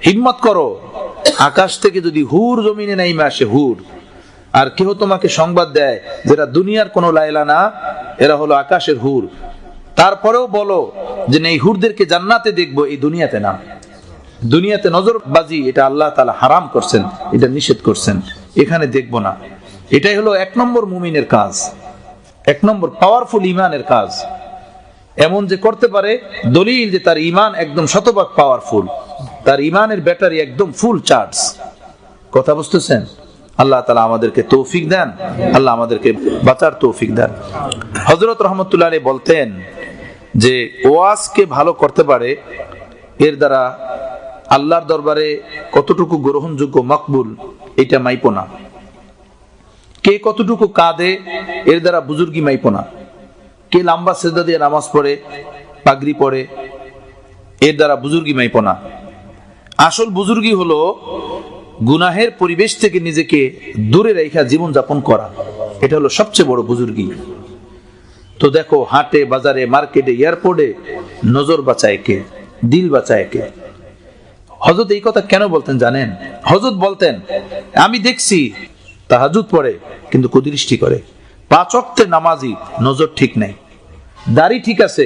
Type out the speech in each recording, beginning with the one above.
হিম্মত করো, আকাশ থেকে যদি হুর জমিনে নাইমে আসে, হুর, আর কেউ তোমাকে সংবাদ দেয় যেটা দুনিয়ার কোনো লাইলা না, এরা হলো আকাশের হুর, তারপরেও বলো যে এই হুরদেরকে জান্নাতে দেখবো, এই দুনিয়াতে না। দুনিয়াতে নজরবাজি এটা আল্লাহ তাআলা হারাম করছেন, এটা নিষেধ করছেন, এখানে দেখবো না। এটাই হলো 1 নম্বর মুমিনের কাজ, 1 নম্বর পাওয়ারফুল ইমানের কাজ। এমন যে করতে পারে দলিল যে তার ইমান একদম শতভাগ পাওয়ারফুল, তার ইমানের ব্যাটারি একদম ফুল চার্জ। কথা বুঝতেছেন? আল্লাহ তাআলা আমাদেরকে তৌফিক দেন, আল্লাহ আমাদেরকে বাঁচার তৌফিক দেন। হযরত রাহমাতুল্লাহ আলাইহি বলতেন যে ওয়াজকে ভালো করতে পারে, এর দ্বারা আল্লাহর দরবারে কতটুকু গ্রহণযোগ্য মকবুল এটা মাইপো না। কে কতটুকু কাঁদে এর দ্বারা বুজুর্গি মাইপো না। কে লম্বা সিজদা দিয়ে নামাজ পড়ে, পাগড়ি পড়ে, এর দ্বারা বুজুর্গি মাইপো না। আসল বুজুর্গি হলো গুনাহের পরিবেশ থেকে নিজেকে দূরে রেখে জীবন যাপন করা, এটা হলো সবচেয়ে বড় বুজুর্গি। তো দেখো, হাটে বাজারে মার্কেটে এয়ারপোর্টে নজর বাঁচায় কে, দিল বাঁচায় কে? হযরত এই কথা কেন বলতেন জানেন? হযরত বলতেন, আমি দেখছি তাহাজ্জুদ পড়ে কিন্তু কুদৃষ্টি করে, 5 ওয়াক্তের নামাজি, নজর ঠিক নাই, দাড়ি ঠিক আছে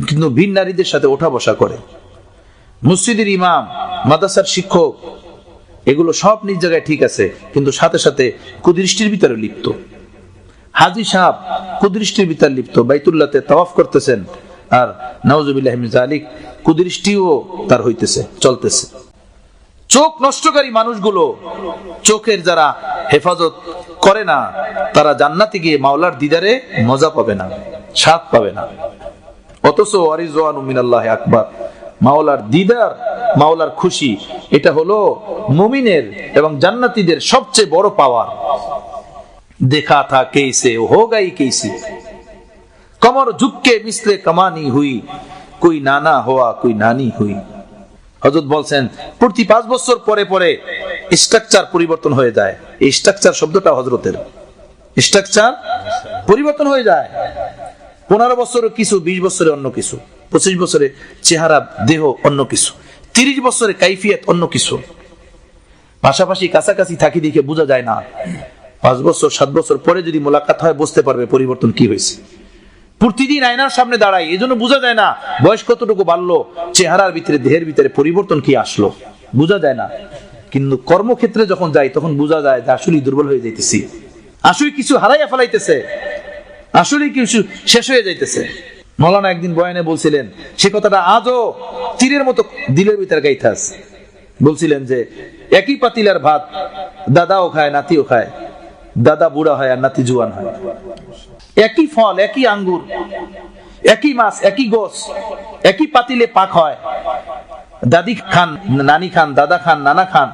কিন্তু ভিন নারীদের সাথে ওঠা বসা করে, মসজিদের ইমাম, মাদ্রাসার শিক্ষক, এগুলো সব নিজ জায়গায় ঠিক আছে কিন্তু সাথে সাথে কুদৃষ্টির ভিতরে লিপ্ত। হাজী সাহেব কুদৃষ্টির ভিতরে লিপ্ত, বাইতুল্লাহতে তাওয়াফ করতেছেন আর নাউজুবিল্লাহি মিন যালিক কুদৃষ্টিও তার হইতেছে, চলতেছে। চোখ নষ্টকারী মানুষগুলো, চোখের যারা হেফাজত করে না, তারা জান্নাতে গিয়ে মাওলার দিদারে মজা পাবে না, স্বাদ পাবে না। অথচ ওয়ারিজওয়ানু মিনাল্লাহি আকবার, মাওলার দিদার, মাওলার খুশি, এটা হলো মুমিনের এবং জান্নাতীদের সবচেয়ে বড় পাওয়ার। দেখা থা कैसे होगा ही कैसी, कमर झुक के मिसले कमानी हुई, कोई नाना हुआ कोई नानी हुई। হযরত বলছেন প্রতি 5 বছর পরে পরে স্ট্রাকচার পরিবর্তন হয়ে যায়। এই স্ট্রাকচার শব্দটা হযরতের, স্ট্রাকচার পরিবর্তন হয়ে যায়। 15 বছরে কিছু, 20 বছরে অন্য কিছু, 25 বছরে চেহারা দেহ অন্য কিছু, 30 বছরে কাইফিয়ত অন্য কিছু। পাশাপাশি কাছাকাছি থাকি দেখে বোঝা যায় না, 5 বছর 7 বছর পরে যদি মোলাকাত হয় বুঝতে পারবে পরিবর্তন কি হয়েছে। প্রতিদিন আয়নার সামনে দাঁড়াই, এই জন্য বোঝা যায় না বয়স কতটুকু বাড়লো, চেহারার ভিতরে দেহের ভিতরে পরিবর্তন কি আসলো, বোঝা যায় না। কিন্তু কর্মক্ষেত্রে যখন যাই তখন বোঝা যায় যে আসলে দুর্বল হয়ে যাইতেছি, আসলে কিছু হারাইয়া ফেলাইতেছে, আসলে কিছু শেষ হয়ে যাইতেছে। মৌলানা একদিন বয়ানে বলছিলেন, সে কথাটা আজও তীরের মতো দিলের ভিতরে গাইতে আছে। বলছিলেন যে একই পাতিলার ভাত দাদাও খায় নাতিও খায়, দাদা বুড়া হয় আর নাতি জুয়ান হয়। একই ফল, একই আঙ্গুর, একই মাছ, একই গোস, একই পাতিলে পাক হয়। দাদি খান, নানি খান, দাদা খান, নানা খান,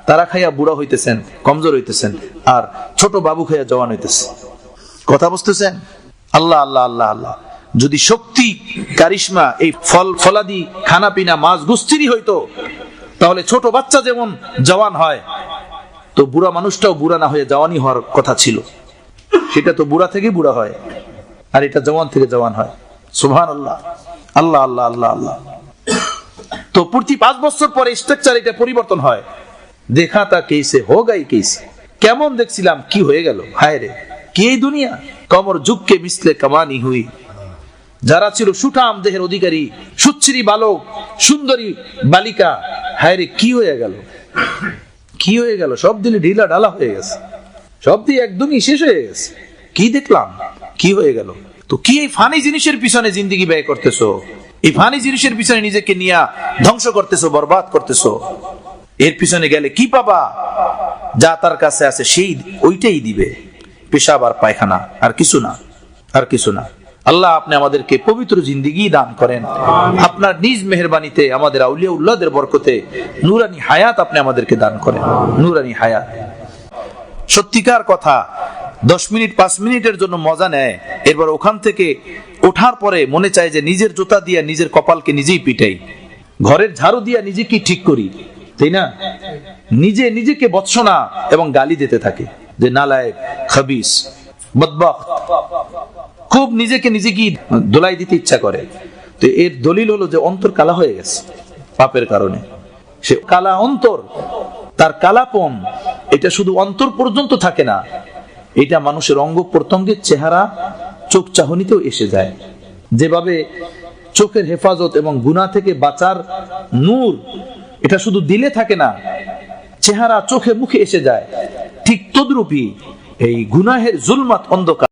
তারা খাইয়া বুড়া হইতেছেন, কমজোর হইতেছেন, আর ছোট বাবু খাইয়া জওয়ান হইতেছে। কথা বুঝতেছেন? আল্লাহ আল্লাহ আল্লাহ আল্লাহ। যদি শক্তি, কারিশমা, এই ফল ফলাদি, খানা পিনা, মাছ গুস্তিরই হইতো, তাহলে ছোট বাচ্চা যেমন জওয়ান হয়, তো বুড়া মানুষটাও বুড়া না হয়ে জওয়ানই হওয়ার কথা ছিল। সেটা তো বুড়া থেকে বুড়া হয়, আর এটা জওয়ান থেকে জওয়ান হয়। সুবহানাল্লাহ, আল্লাহ আল্লাহ আল্লাহ আল্লাহ। তো প্রতি 5 বছর পরে স্ট্রাকচার এটা পরিবর্তন হয়। দেখা তা কেসে হোগাই কেসে, কেমন দেখছিলাম কি হয়ে গেল, হায় রে কি এই দুনিয়া। কমর ঝুঁককে মিসলে কামানি হুই, যারা ছিল সুঠাম দেহের অধিকারী, সুচ্ছিরি বালক, সুন্দরী বালিকা, হায় রে কি হয়ে গেল, কি হয়ে গেল, সব দিলে ঢিলা ঢালা হয়ে গেছে, সব দিয়ে একদমই শেষ হয়ে গেছে। কি দেখলাম, কি হয়ে গেল। তো কি এই ফানি জিনিসের পিছনে জিন্দেগি ব্যয় করতেছো, এই ফানি জিনিসের পিছনে নিজেকে নিয়ে ধ্বংস করতেছো, বরবাদ করতেছো। এর পিছনে গেলে কি পাবা? যা তার কাছে আছে সেই ওইটাই দিবে, পেশাব আর পায়খানা, আর কিছু না, আর কিছু না। আল্লাহ আপনি আমাদেরকে পবিত্র জিন্দেগি দান করেন। আপনার নিজ মেহেরবানিতে আমাদের আউলিয়া উল্লাহদের বরকতে নূরানি হায়াত আপনি আমাদেরকে দান করেন, নূরানি হায়াত। সত্যিকার কথা, 10 মিনিট 5 মিনিটের জন্য মজা নেয়, এরপর ওখান থেকে ওঠার পরে মনে চায় যে নিজের জুতা দিয়া নিজের কপালকে নিজেই পিটাই, ঘরের ঝাড়ু দিয়া নিজেকে ঠিক করি, তাই না? নিজে নিজেকে বৎসনা এবং গালি দিতে থাকে যে নালায়েক, খাবিস, বদবখ, খুব নিজেকে নিজেকে দোলাই দিতে ইচ্ছা করে। তো এর দলিল হলো যে অন্তর কালা হয়ে গেছে পাপের কারণে। সে কালা অন্তর, তার কালাপন এটা শুধু অন্তর পর্যন্ত থাকে না, এটা মানুষের অঙ্গ প্রত্যঙ্গের চেহারা, চোখ চাহনিতেও এসে যায়। যেভাবে চোখের হেফাজত এবং গুনাহ থেকে বাঁচার নূর এটা শুধু দিলে থাকে না, চেহারা চোখে মুখে এসে যায়, ঠিক তদ্রূপই এই গুনাহের জুলমাত অন্ধকার